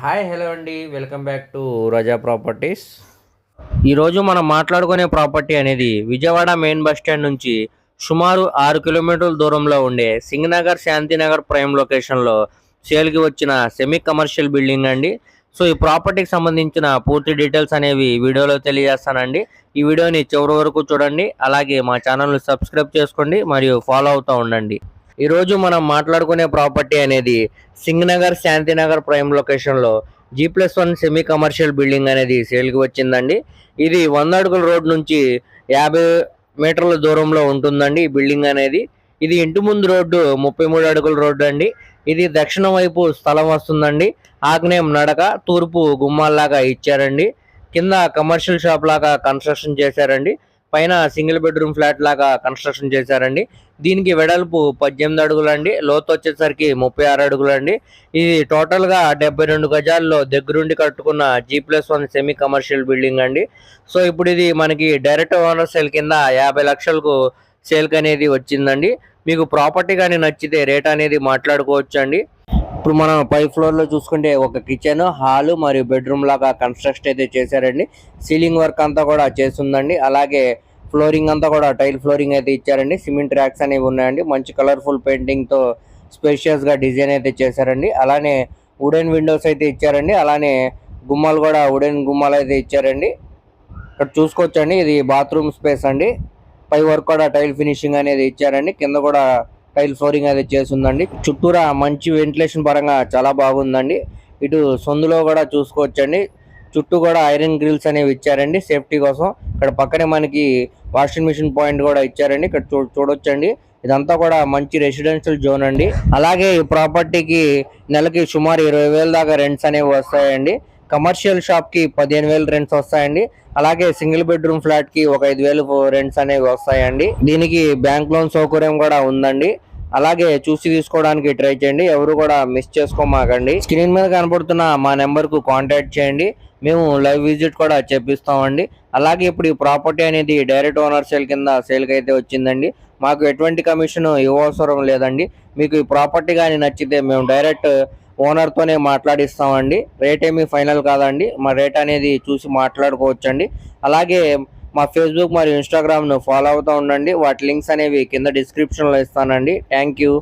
Hi hello అండి, welcome back to Raza properties. ఈరోజు మనం మాట్లాడుకునే ప్రాపర్టీ అనేది విజయవాడ మెయిన్ బస్ స్టాండ్ నుంచి సుమారు 6 కిలోమీటర్ల దూరంలో ఉండే సింగనగర్ శాంతినగర్ ప్రైమ్ లొకేషన్లో సేల్కి వచ్చిన సెమీ కమర్షియల్ బిల్డింగ్ అండి. సో ఈ ప్రాపర్టీకి సంబంధించిన పూర్తి డీటెయిల్స్ అనేవి వీడియోలో తెలియజేస్తానండి. ఈ వీడియోని చివరి వరకు చూడండి, అలాగే మా ఛానల్ని సబ్స్క్రైబ్ చేసుకోండి మరియు ఫాలో అవుతూ ఉండండి. ఈరోజు మనం మాట్లాడుకునే ప్రాపర్టీ అనేది సింగనగర్ శాంతినగర్ ప్రైమ్ లొకేషన్లో G+1 సెమీ కమర్షియల్ బిల్డింగ్ అనేది సేల్కి వచ్చిందండి. ఇది 100 అడుగుల రోడ్ నుంచి 50 మీటర్ల దూరంలో ఉంటుందండి ఈ బిల్డింగ్ అనేది. ఇది ఇంటి ముందు రోడ్డు 33 అడుగుల రోడ్డు అండి. ఇది దక్షిణం వైపు స్థలం వస్తుందండి. ఆగ్నేయం నడక, తూర్పు గుమ్మాల్లాగా ఇచ్చారండి. కింద కమర్షియల్ షాప్ లాగా కన్స్ట్రక్షన్ చేశారండి. పైన సింగిల్ బెడ్రూమ్ ఫ్లాట్ లాగా కన్స్ట్రక్షన్ చేశారండి. దీనికి వెడల్పు 18 అడుగులండి, లోతు వచ్చేసరికి 36 అడుగులండి. ఇది టోటల్గా 72 గజాల్లో దగ్గరుండి కట్టుకున్న G+1 సెమీ కమర్షియల్ బిల్డింగ్ అండి. సో ఇప్పుడు ఇది మనకి డైరెక్ట్ ఓనర్ సేల్ కింద 50 లక్షలకు సేల్కి అనేది వచ్చిందండి. మీకు ప్రాపర్టీ కానీ నచ్చితే రేట్ అనేది మాట్లాడుకోవచ్చు అండి. ఇప్పుడు మనం పై ఫ్లోర్లో చూసుకుంటే ఒక కిచెన్, హాలు మరియు బెడ్రూమ్ లాగా కన్స్ట్రక్షన్ అయితే చేశారండి. సీలింగ్ వర్క్ అంతా కూడా చేస్తుందండి. అలాగే ఫ్లోరింగ్ అంతా కూడా టైల్ ఫ్లోరింగ్ అయితే ఇచ్చారండి. సిమెంట్ ర్యాక్స్ అనేవి ఉన్నాయండి. మంచి కలర్ఫుల్ పెయింటింగ్తో స్పేషియస్గా డిజైన్ అయితే చేశారండి. అలానే వుడెన్ విండోస్ అయితే ఇచ్చారండి. అలానే గుమ్మాలు కూడా వుడెన్ గుమ్మాలు అయితే ఇచ్చారండి. ఇక్కడ చూసుకోవచ్చండి, ఇది బాత్రూమ్ స్పేస్ అండి. పై వర్క్ కూడా టైల్ ఫినిషింగ్ అనేది ఇచ్చారండి. కింద కూడా టైల్ ఫ్లోరింగ్ అయితే చేస్తుందండి. చుట్టూరా మంచి వెంటిలేషన్ పరంగా చాలా బాగుందండి. ఇటు సందులో కూడా చూసుకోవచ్చండి, చుట్టూ కూడా ఐరన్ గ్రిల్స్ అనేవి ఇచ్చారండి సేఫ్టీ కోసం. ఇక్కడ పక్కనే మనకి వాషింగ్ మిషన్ పాయింట్ కూడా ఇచ్చారండి. ఇక్కడ చూడొచ్చండి, ఇదంతా కూడా మంచి రెసిడెన్షియల్ జోన్ అండి. అలాగే ఈ ప్రాపర్టీకి నెలకి సుమారు 20,000 దాకా రెంట్స్ అనేవి వస్తాయండి. కమర్షియల్ షాప్ కి 15,000 రెంట్స్ వస్తాయండి. అలాగే సింగిల్ బెడ్రూమ్ ఫ్లాట్ కి ఒక 5,000 రెంట్స్ అనేవి వస్తాయండి. దీనికి బ్యాంక్ లోన్ సౌకర్యం కూడా ఉందండి. అలాగే చూసి తీసుకోవడానికి ట్రై చేయండి, ఎవరు కూడా మిస్ చేసుకోమాకండి. స్క్రీన్ మీద కనబడుతున్న మా నెంబర్ కు కాంటాక్ట్ చేయండి, మేము లైవ్ విజిట్ కూడా చేపిస్తామండి. అలాగే ఇప్పుడు ఈ ప్రాపర్టీ అనేది డైరెక్ట్ ఓనర్ సేల్ కింద సేల్కి అయితే వచ్చిందండి. మాకు ఎటువంటి కమిషన్ ఇవ్వవసరం లేదండి. మీకు ఈ ప్రాపర్టీ కానీ నచ్చితే మేము డైరెక్ట్ ఓనర్తోనే మాట్లాడిస్తామండి. రేట్ ఏమీ ఫైనల్ కాదండి, మా రేట్ అనేది చూసి మాట్లాడుకోవచ్చండి. అలాగే మా ఫేస్బుక్ మరియు ఇన్స్టాగ్రామ్ను ఫాలో అవుతూ ఉండండి. వాటి లింక్స్ అనేవి కింద డిస్క్రిప్షన్లో ఇస్తానండి. Thank you.